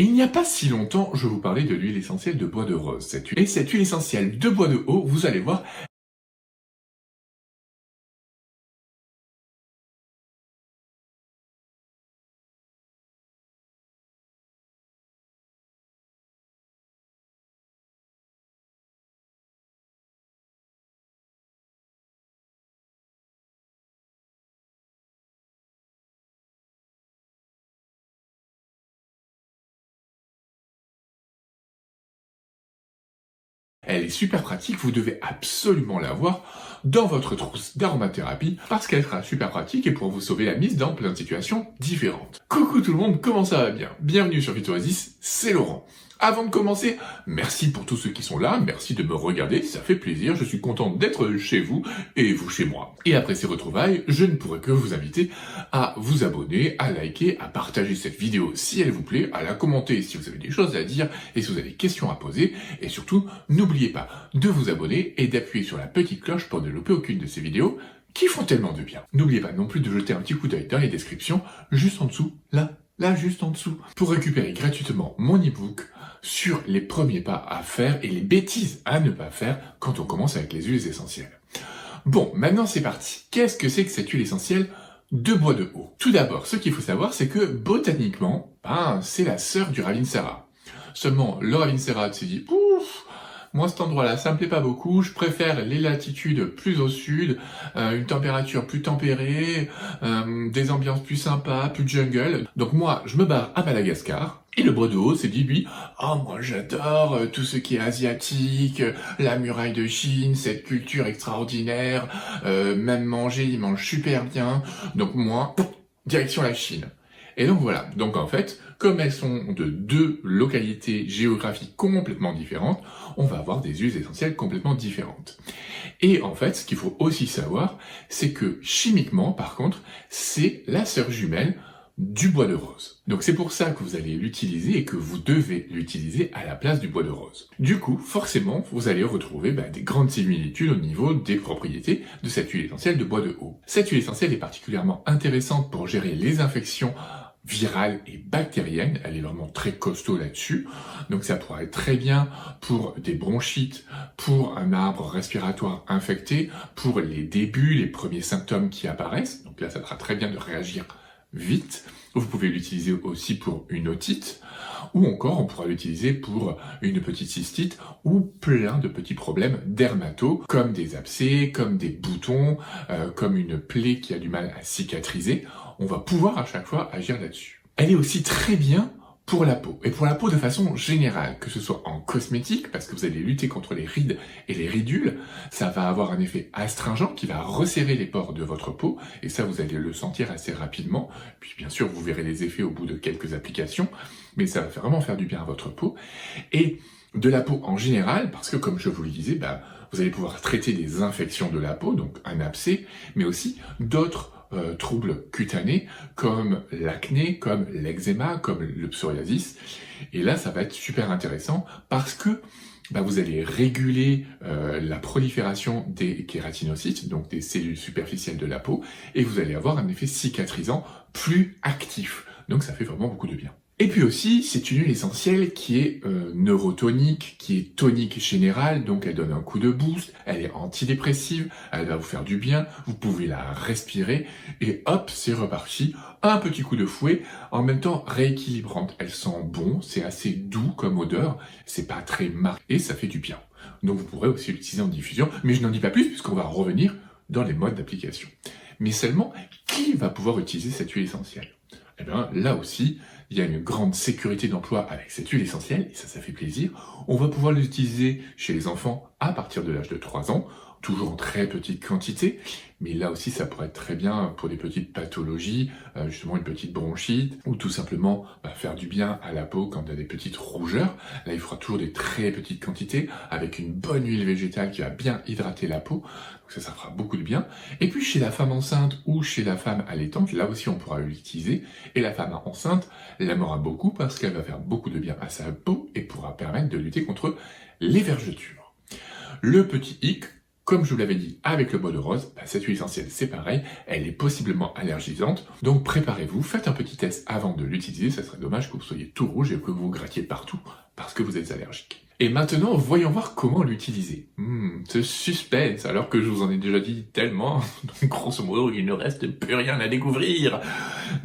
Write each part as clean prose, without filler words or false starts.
Et il n'y a pas si longtemps, je vous parlais de l'huile essentielle de bois de rose. Et cette huile essentielle de bois de haut, vous allez voir, elle est super pratique, vous devez absolument l'avoir dans votre trousse d'aromathérapie parce qu'elle sera super pratique et pour vous sauver la mise dans plein de situations différentes. Coucou tout le monde, comment ça va bien? Bienvenue sur Phytorésis, c'est Laurent. Avant de commencer, merci pour tous ceux qui sont là, merci de me regarder, ça fait plaisir, je suis content d'être chez vous et vous chez moi. Et après ces retrouvailles, je ne pourrais que vous inviter à vous abonner, à liker, à partager cette vidéo si elle vous plaît, à la commenter si vous avez des choses à dire et si vous avez des questions à poser, et surtout, n'oubliez pas de vous abonner et d'appuyer sur la petite cloche pour ne louper aucune de ces vidéos qui font tellement de bien. N'oubliez pas non plus de jeter un petit coup d'œil dans les descriptions, juste en dessous, là juste en dessous, pour récupérer gratuitement mon e-book sur les premiers pas à faire et les bêtises à ne pas faire quand on commence avec les huiles essentielles. Bon, maintenant c'est parti. Qu'est-ce que c'est que cette huile essentielle de bois de haut? Tout d'abord, ce qu'il faut savoir, c'est que botaniquement, c'est la sœur du Ravinsara. Seulement, le Ravinsara s'est dit, ouf, moi cet endroit-là, ça me plaît pas beaucoup, je préfère les latitudes plus au sud, une température plus tempérée, des ambiances plus sympas, plus jungle. Donc moi, je me barre à Madagascar. Et le bois de haut s'est dit, lui, oh, moi j'adore tout ce qui est asiatique, la muraille de Chine, cette culture extraordinaire, même manger, ils mangent super bien. Donc moi, direction la Chine. Et donc voilà, donc en fait, comme elles sont de deux localités géographiques complètement différentes, on va avoir des huiles essentielles complètement différentes. Et en fait, ce qu'il faut aussi savoir, c'est que chimiquement, par contre, c'est la sœur jumelle du bois de rose. Donc c'est pour ça que vous allez l'utiliser et que vous devez l'utiliser à la place du bois de rose. Du coup, forcément, vous allez retrouver des grandes similitudes au niveau des propriétés de cette huile essentielle de bois de haut. Cette huile essentielle est particulièrement intéressante pour gérer les infections virale et bactérienne, elle est vraiment très costaud là-dessus, donc ça pourrait être très bien pour des bronchites, pour un arbre respiratoire infecté, pour les débuts, les premiers symptômes qui apparaissent, donc là ça sera très bien de réagir vite. Vous pouvez l'utiliser aussi pour une otite, ou encore on pourra l'utiliser pour une petite cystite ou plein de petits problèmes dermato, comme des abcès, comme des boutons, comme une plaie qui a du mal à cicatriser. On va pouvoir à chaque fois agir là-dessus. Elle est aussi très bien pour la peau, et pour la peau de façon générale, que ce soit en cosmétique, parce que vous allez lutter contre les rides et les ridules, ça va avoir un effet astringent qui va resserrer les pores de votre peau, et ça vous allez le sentir assez rapidement, puis bien sûr vous verrez les effets au bout de quelques applications, mais ça va vraiment faire du bien à votre peau, et de la peau en général, parce que comme je vous le disais, vous allez pouvoir traiter des infections de la peau, donc un abcès, mais aussi d'autres troubles cutanés comme l'acné, comme l'eczéma, comme le psoriasis. Et là, ça va être super intéressant parce que vous allez réguler la prolifération des kératinocytes, donc des cellules superficielles de la peau, et vous allez avoir un effet cicatrisant plus actif. Donc ça fait vraiment beaucoup de bien. Et puis aussi, c'est une huile essentielle qui est neurotonique, qui est tonique générale, donc elle donne un coup de boost, elle est antidépressive, elle va vous faire du bien, vous pouvez la respirer, et hop, c'est reparti, un petit coup de fouet, en même temps rééquilibrante. Elle sent bon, c'est assez doux comme odeur, c'est pas très marqué, et ça fait du bien. Donc vous pourrez aussi l'utiliser en diffusion, mais je n'en dis pas plus puisqu'on va revenir dans les modes d'application. Mais seulement, qui va pouvoir utiliser cette huile essentielle? Eh bien, là aussi, il y a une grande sécurité d'emploi avec cette huile essentielle, et ça fait plaisir. On va pouvoir l'utiliser chez les enfants à partir de l'âge de 3 ans, toujours en très petite quantité, mais là aussi ça pourrait être très bien pour des petites pathologies, justement une petite bronchite, ou tout simplement faire du bien à la peau quand il y a des petites rougeurs. Là il faudra toujours des très petites quantités, avec une bonne huile végétale qui va bien hydrater la peau, donc ça fera beaucoup de bien. Et puis chez la femme enceinte ou chez la femme allaitante, là aussi on pourra l'utiliser, et la femme enceinte l'aimera beaucoup parce qu'elle va faire beaucoup de bien à sa peau et pourra permettre de lutter contre les vergetures. Le petit hic, comme je vous l'avais dit avec le bois de rose, cette huile essentielle c'est pareil, elle est possiblement allergisante, donc préparez-vous, faites un petit test avant de l'utiliser, ça serait dommage que vous soyez tout rouge et que vous vous grattiez partout parce que vous êtes allergique. Et maintenant, voyons voir comment l'utiliser. Ce suspense, alors que je vous en ai déjà dit tellement, donc grosso modo, il ne reste plus rien à découvrir.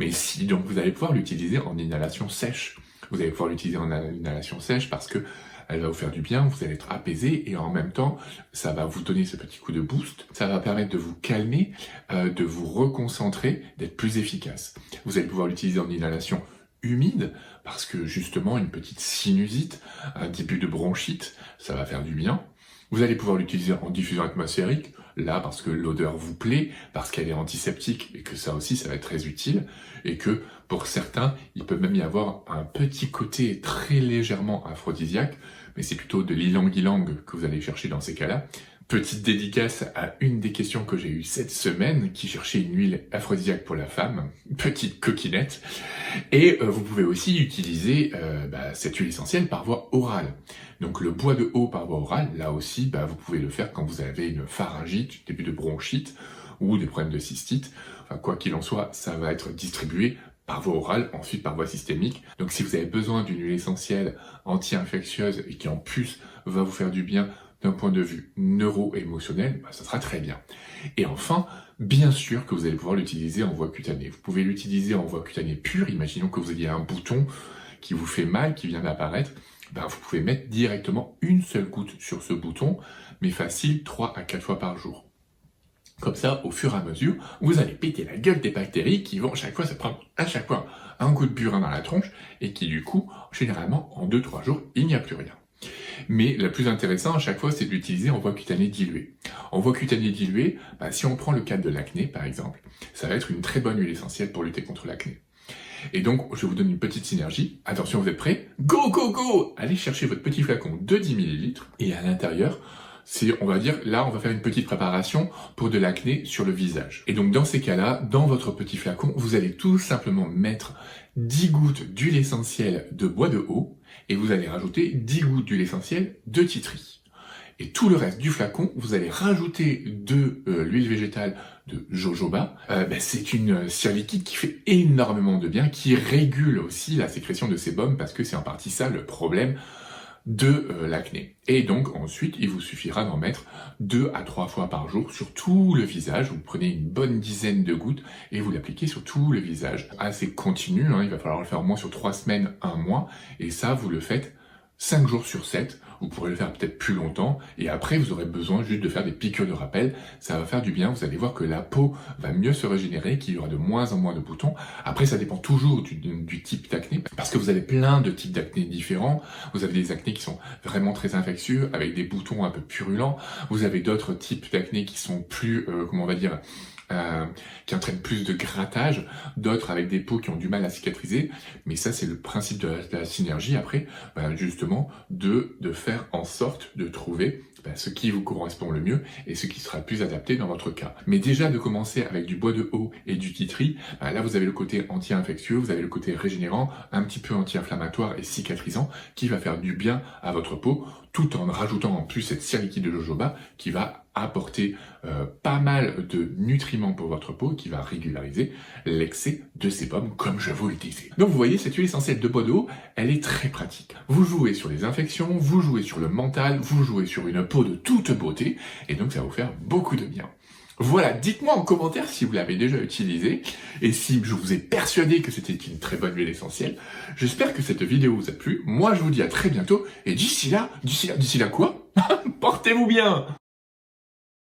Mais si, donc vous allez pouvoir l'utiliser en inhalation sèche. Vous allez pouvoir l'utiliser en inhalation sèche parce que elle va vous faire du bien, vous allez être apaisé et en même temps, ça va vous donner ce petit coup de boost. Ça va permettre de vous calmer, de vous reconcentrer, d'être plus efficace. Vous allez pouvoir l'utiliser en inhalation humide parce que justement une petite sinusite, un début de bronchite, ça va faire du bien. Vous allez pouvoir l'utiliser en diffusion atmosphérique, là parce que l'odeur vous plaît, parce qu'elle est antiseptique et que ça aussi ça va être très utile et que pour certains il peut même y avoir un petit côté très légèrement aphrodisiaque, mais c'est plutôt de l'ilang-ilang que vous allez chercher dans ces cas-là. Petite dédicace à une des questions que j'ai eues cette semaine, qui cherchait une huile aphrodisiaque pour la femme, petite coquinette, et vous pouvez aussi utiliser cette huile essentielle par voie orale. Donc le bois de haut par voie orale, là aussi, vous pouvez le faire quand vous avez une pharyngite, début de bronchite, ou des problèmes de cystite. Enfin, quoi qu'il en soit, ça va être distribué par voie orale, ensuite par voie systémique. Donc si vous avez besoin d'une huile essentielle anti-infectieuse et qui en plus va vous faire du bien d'un point de vue neuro-émotionnel, ça sera très bien. Et enfin, bien sûr que vous allez pouvoir l'utiliser en voie cutanée. Vous pouvez l'utiliser en voie cutanée pure, imaginons que vous ayez un bouton qui vous fait mal, qui vient d'apparaître, vous pouvez mettre directement une seule goutte sur ce bouton, mais facile 3 à 4 fois par jour. Comme ça, au fur et à mesure, vous allez péter la gueule des bactéries qui vont chaque fois se prendre un coup de burin dans la tronche et qui du coup, généralement, en 2-3 jours, il n'y a plus rien. Mais le plus intéressant à chaque fois, c'est de l'utiliser en voie cutanée diluée. En voie cutanée diluée, si on prend le cas de l'acné par exemple, ça va être une très bonne huile essentielle pour lutter contre l'acné. Et donc, je vous donne une petite synergie. Attention, vous êtes prêts? Go, go, go! Allez chercher votre petit flacon de 10 ml et à l'intérieur, on va dire, là, on va faire une petite préparation pour de l'acné sur le visage. Et donc, dans ces cas-là, dans votre petit flacon, vous allez tout simplement mettre 10 gouttes d'huile essentielle de bois de haut et vous allez rajouter 10 gouttes d'huile essentielle de titri. Et tout le reste du flacon, vous allez rajouter de l'huile végétale de jojoba. C'est une cire liquide qui fait énormément de bien, qui régule aussi la sécrétion de sébum parce que c'est en partie ça le problème de l'acné. Et donc ensuite, il vous suffira d'en mettre 2 à 3 fois par jour sur tout le visage. Vous prenez une bonne dizaine de gouttes et vous l'appliquez sur tout le visage. Assez continu, il va falloir le faire au moins sur 3 semaines, 1 mois. Et ça, vous le faites 5 jours sur 7. Vous pourrez le faire peut-être plus longtemps. Et après, vous aurez besoin juste de faire des piqûres de rappel. Ça va faire du bien. Vous allez voir que la peau va mieux se régénérer, qu'il y aura de moins en moins de boutons. Après, ça dépend toujours du type d'acné. Parce que vous avez plein de types d'acné différents. Vous avez des acnés qui sont vraiment très infectieux, avec des boutons un peu purulents. Vous avez d'autres types d'acné qui sont plus, qui entraînent plus de grattage, d'autres avec des peaux qui ont du mal à cicatriser, mais ça c'est le principe de la synergie après, justement de faire en sorte de trouver ce qui vous correspond le mieux et ce qui sera le plus adapté dans votre cas. Mais déjà de commencer avec du bois de haut et du titri, là vous avez le côté anti-infectieux, vous avez le côté régénérant, un petit peu anti-inflammatoire et cicatrisant qui va faire du bien à votre peau, tout en rajoutant en plus cette cire liquide de jojoba qui va apporter pas mal de nutriments pour votre peau, qui va régulariser l'excès de sébum, comme je vous le disais. Donc vous voyez, cette huile essentielle de bois de haut, elle est très pratique. Vous jouez sur les infections, vous jouez sur le mental, vous jouez sur une peau de toute beauté, et donc ça va vous faire beaucoup de bien. Voilà, dites-moi en commentaire si vous l'avez déjà utilisé, et si je vous ai persuadé que c'était une très bonne huile essentielle. J'espère que cette vidéo vous a plu. Moi, je vous dis à très bientôt, et d'ici là quoi? Portez-vous bien!